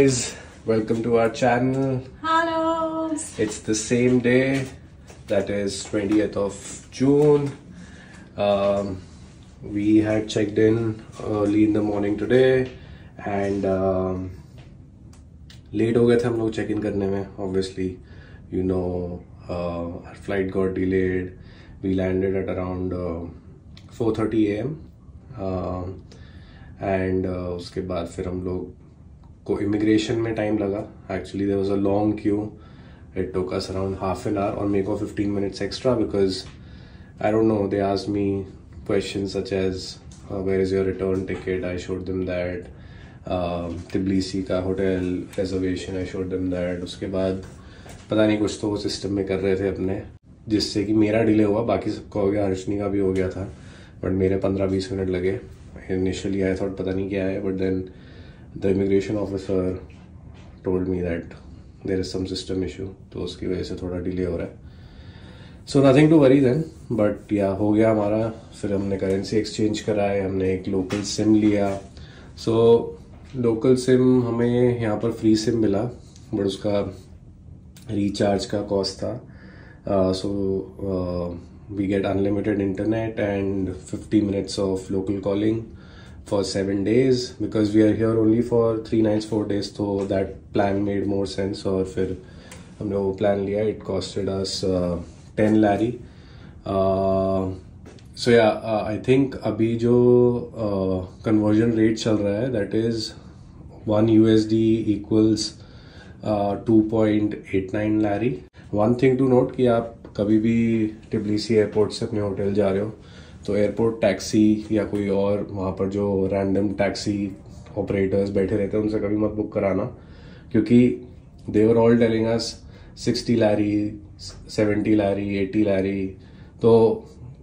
guys, welcome to our channel. Hello. It's the same day, that is 20th of June. We had checked in early in the morning today and late हो गए थे हम लोग check in करने में. Obviously, you know, our flight got delayed. We landed at around 4:30 a.m. And उसके बाद फिर हम लोग को इमिग्रेशन में टाइम लगा. Actually there was a long queue. It took us around half an hour और मेरे को 15 minutes extra because I don't know, they asked me questions such as where is your return ticket. I showed them that. Tbilisi का hotel reservation, I showed them that. उसके बाद पता नहीं कुछ तो वो सिस्टम में कर रहे थे अपने, जिससे कि मेरा डिले हुआ. बाकी सबका हो गया, हर्षनी का भी हो गया था, बट मेरे 15-20 मिनट लगे. इनिशियली आई थॉट पता नहीं क्या है, but then the immigration officer told me that there is some system issue, तो उसकी वजह से थोड़ा डिले हो रहा है. So nothing to worry then, but या हो गया हमारा. फिर हमने करेंसी एक्सचेंज कराए, हमने एक लोकल सिम लिया. So लोकल सिम हमें यहाँ पर फ्री सिम मिला, बट उसका रिचार्ज का कॉस्ट था. So we get unlimited internet and 50 minutes of local calling for 7 days because we are here only for 3 nights 4 days, so that plan made more sense. और फिर हमने वो plan लिया. It costed us 10 lari. So yeah, I think अभी जो conversion rate चल रहा है, that is 1 USD equals 2.89 lari. One thing to note कि आप कभी भी टिबलिसी एयरपोर्ट से अपने होटल जा रहे हो तो एयरपोर्ट टैक्सी या कोई और वहाँ पर जो रैंडम टैक्सी ऑपरेटर्स बैठे रहते हैं उनसे कभी मत बुक कराना, क्योंकि they were all telling us 60 lari, 70 lari, 80 lari. तो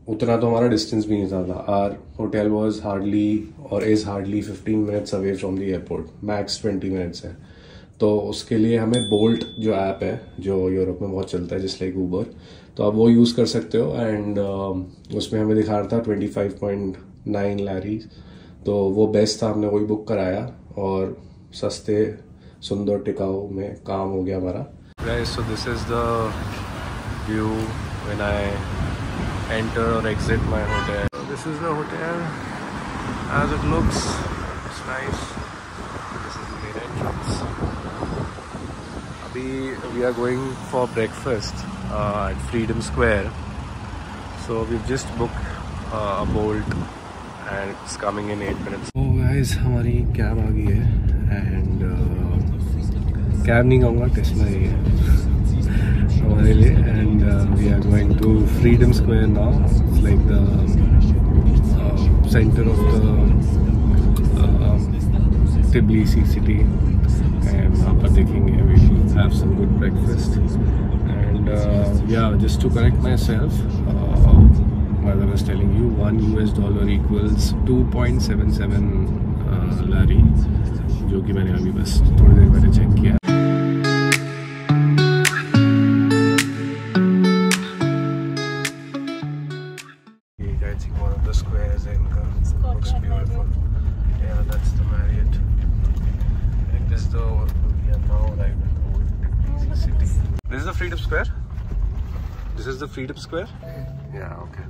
उतना तो हमारा डिस्टेंस भी नहीं था. आवर होटल वाज हार्डली और is hardly 15 minutes away from the airport. Max 20 minutes है. तो उसके लिए हमें बोल्ट जो ऐप है, जो यूरोप में बहुत चलता है, जिस लाइक ऊबर, तो आप वो यूज़ कर सकते हो. एंड उसमें हमें दिखा रहा था 25.9 लैरी. तो वो बेस्ट था, हमने वही बुक कराया और सस्ते सुंदर टिकाऊ में काम हो गया हमारा. Guys, so this is the view when I enter or exit my hotel. So this is the hotel as it looks. It's nice. This is the main entrance. We are going for breakfast at Freedom Square. So we've just booked a Bolt and it's coming in 8 minutes. Oh guys, हमारी cab आ गई है and cab नहीं कहूँगा, Tesla ही है हमारे लिए. and we are going to Freedom Square now. It's like the center of the Tbilisi city. And वहाँ पर देखेंगे, we will have some good breakfast. And yeah, just to correct myself, while I was telling you, $1 US equals 2.77 lari, जो कि मैंने अभी बस थोड़ी देर पहले चेक किया. One of the squares in looks beautiful. Yeah, that's the Marriott. This is the we are now arrived at the old Tbilisi city. This is the Freedom Square. This is the Freedom Square. Yeah, okay.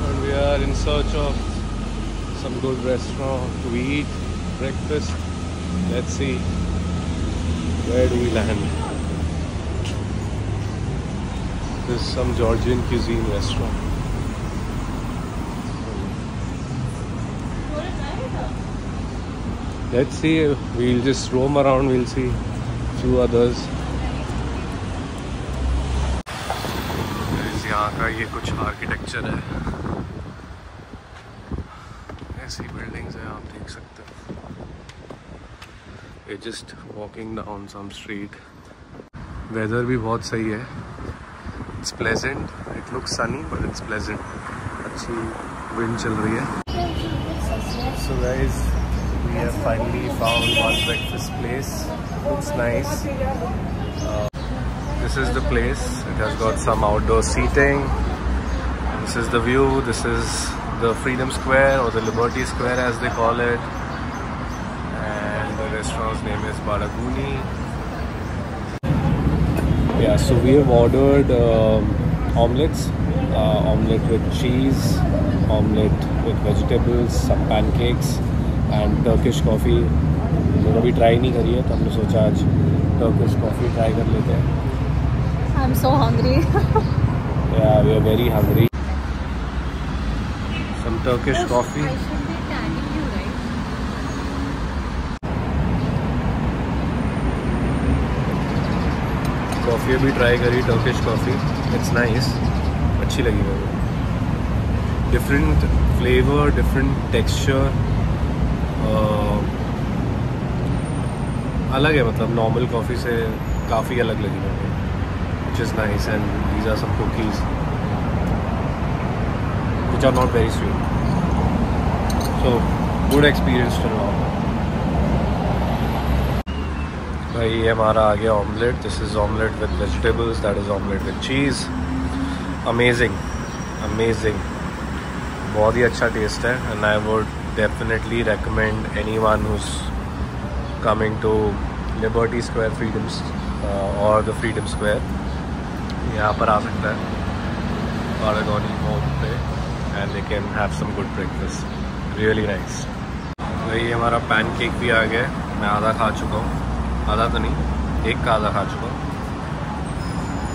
And we are in search of some good restaurant to eat breakfast. Let's see. Where do we land? This is some Georgian cuisine restaurant. Let's see. We'll just roam around. We'll see a few others. यहाँ का ये कुछ architecture है. ऐसी buildings हैं, आप देख सकते हो. We're just walking down some street. Weather भी बहुत सही है. It's pleasant. It looks sunny, but it's pleasant. अच्छी wind चल रही है. So guys, we have finally found one breakfast place. Looks nice. is the place. It has got some outdoor seating. This is the view. This is the Freedom Square or the Liberty Square as they call it. And the restaurant's name is Balaguni. Yeah, so we have ordered omelets. Omelette with cheese, omelette with vegetables, some pancakes and Turkish coffee. मैंने अभी try नहीं करी है तो हमने सोचा आज Turkish coffee try कर लेते हैं. I'm so hungry. Yeah, we are very hungry. Some Turkish coffee. I should be tagging you, right? Coffee भी ट्राई करी, Turkish coffee. It's nice. अच्छी लगी मुझे. Different flavor, different texture. अलग है, मतलब नॉर्मल कॉफ़ी से काफ़ी अलग लगी मुझे. Which is nice, and these are some cookies which are not very sweet. So good experience till now. भाई ये हमारा आ गया omelette. This is omelette with vegetables, that is omelette with cheese. Amazing amazing, बहुत ही अच्छा taste है. And I would definitely recommend anyone who's coming to Liberty Square Freedoms और द फ्रीडम स्क्वायर. यहाँ पर आ सकता है Balaguni होम पे and they can have some good breakfast. Really nice. भाई ये हमारा पैनकेक भी आ गया. मैं आधा खा चुका हूँ. आधा तो नहीं, एक का आधा खा चुका हूँ.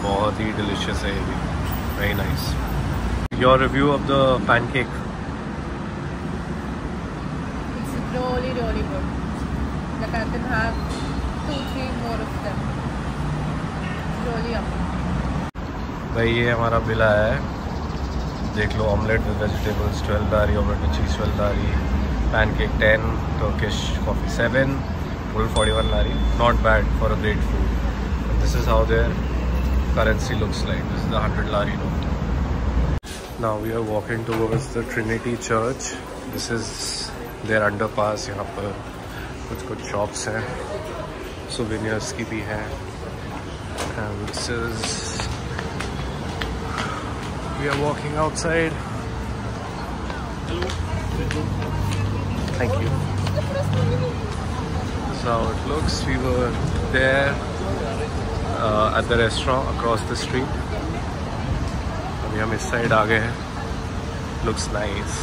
बहुत ही डिलीशियस है ये भी. Very nice. Your review of the pancake? It's really, really good. Like I can have 2-3 more of them. Really yummy. भाई ये हमारा बिल आया है. देख लो, ऑमलेट विद वेजिटेबल्स 12 दारी, ऑमलेट विद चीज़ 12 दारी, pancake 10, Turkish coffee 7, full 41 lari. Not bad for a great food. And this is how their currency looks like. This is the 100 lari note. Now we are walking towards the Trinity Church. This is their underpass. यहाँ पर कुछ shops हैं, souvenirs की भी हैं. And this is, we are walking outside. Thank you. So it looks. We were there at the restaurant across the street. अभी हम इस साइड आ गए हैं. Looks nice,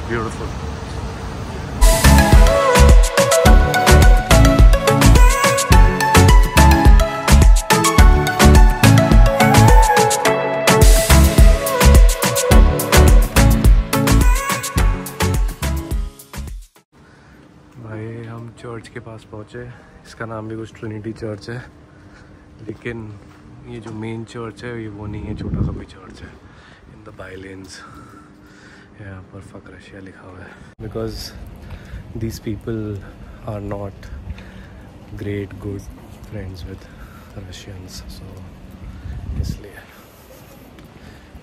beautiful. चर्च के पास पहुँचे. इसका नाम भी कुछ ट्रिनिटी चर्च है, लेकिन ये जो मेन चर्च है ये वो नहीं है, छोटा सा भी चर्च है इन द बाई लेन्स. यहाँ पर फक रशिया लिखा हुआ है. Because these people are not great good friends with Russians, so इसलिए.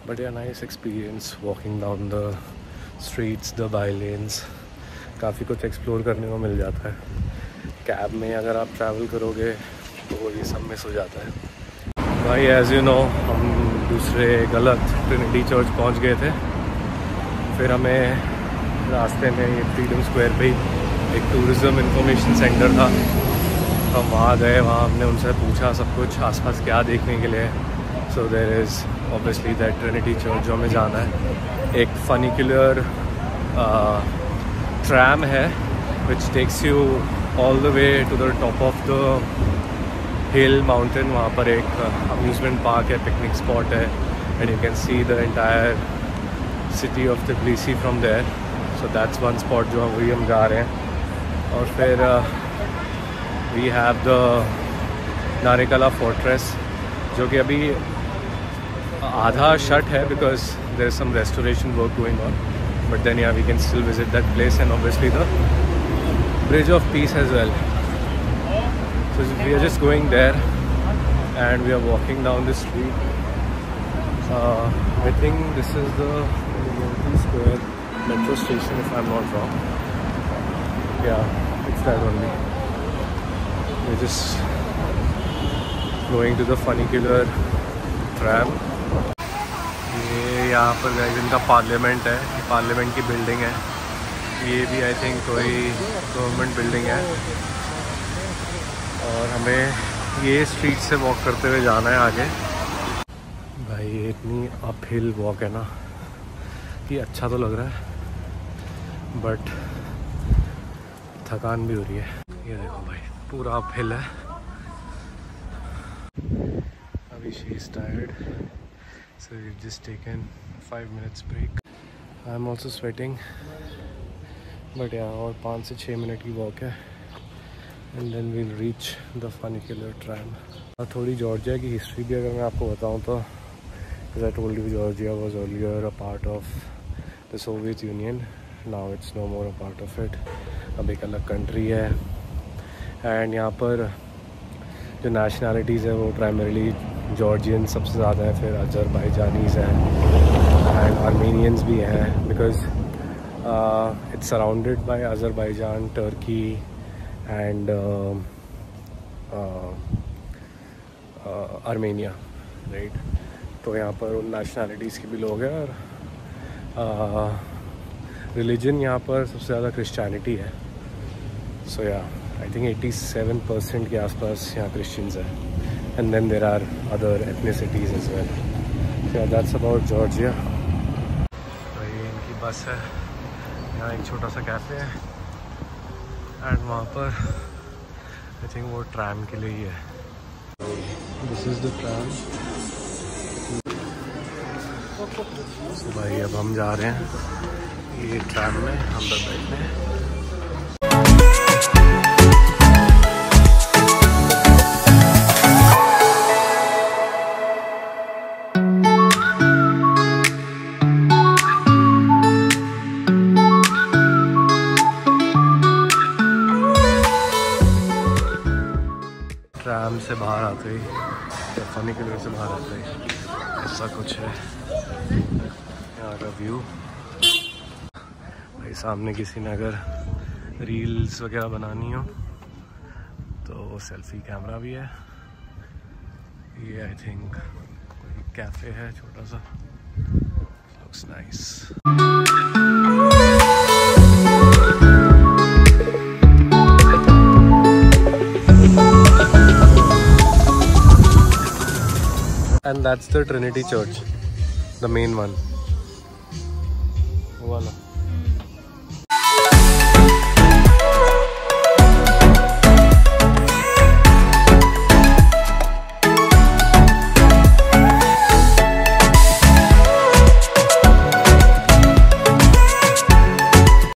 But yeah nice experience walking down the streets, the by lanes. काफ़ी कुछ एक्सप्लोर करने को मिल जाता है. कैब में अगर आप ट्रैवल करोगे तो ये सब मिस हो जाता है. भाई एज़ यू नो, हम दूसरे गलत ट्रिनिटी चर्च पहुंच गए थे. फिर हमें रास्ते में ये फ्रीडम स्क्वायर पे ही एक टूरिज़म इंफॉर्मेशन सेंटर था. हम वहाँ गए. वहाँ हमने उनसे पूछा सब कुछ आसपास क्या देखने के लिए. So there is obviously that Trinity Church जो हमें जाना है. एक फनिकुलर ट्रैम है which takes you all the way to the top of the hill mountain. वहाँ पर एक amusement park है, picnic spot है, and you can see the entire city of Tbilisi from there. So that's one spot जो वही हम जा रहे हैं. और फिर we have the Narikala Fortress जो कि अभी आधा shut है because there is some restoration work going on. But then yeah, we can still visit that place, and obviously the Bridge of Peace as well. So we are just going there and we are walking down the street. I think this is the Liberty Square metro station if I'm not wrong. Yeah, it's that only. We're just going to the funicular tram. ये यहाँ पर guys इनका parliament है, parliament की building है। ये भी I think कोई गवर्नमेंट बिल्डिंग है। और हमें ये स्ट्रीट से वॉक करते हुए जाना है आगे। भाई ये इतनी अपहिल वॉक है ना, ये अच्छा तो लग रहा है बट थकान भी हो रही है। ये देखो भाई पूरा अपहिल है। अभी she is tired, so we just taken 5 minutes break. I am also sweating but यहाँ और 5 से 6 मिनट की वॉक है and then we'll reach the funicular tram. और थोड़ी जॉर्जिया की हिस्ट्री भी अगर मैं आपको बताऊँ तो, as I told you, Georgia was earlier a part of the Soviet Union, now it's no more a part of it. अब एक अलग कंट्री है एंड यहाँ पर जो नेशनैलिटीज़ है वो प्राइमरीली जॉर्जियन सबसे ज़्यादा है, फिर अजरबैजानीज़ हैं एंड आर्मेनियंस भी हैं, because it's surrounded by Azerbaijan, Turkey and Armenia, right. तो यहाँ पर उन नेशनैलिटीज़ के भी लोग हैं और रिलीजन यहाँ पर सबसे ज़्यादा क्रिश्चियनिटी है। सो या आई थिंक 87% के आसपास यहाँ क्रिश्चियंस हैं and then there are other ethnicities as well. So that's about Georgia. तो ये इनकी बस है, यहाँ एक छोटा सा कैफ़े है एंड वहाँ पर आई थिंक वो ट्रैम के लिए ही है। This is the tram. तो भाई अब हम जा रहे हैं ये ट्रैम में अंदर बैठने। ट्रैम से बाहर आते ही या फनिकुलर से बाहर आते ही ऐसा कुछ है यहाँ का व्यू। भाई सामने किसी ने अगर रील्स वगैरह बनानी हो तो सेल्फी कैमरा भी है। ये आई थिंक कोई कैफ़े है छोटा सा, looks nice. And that's the Trinity Church, the main one.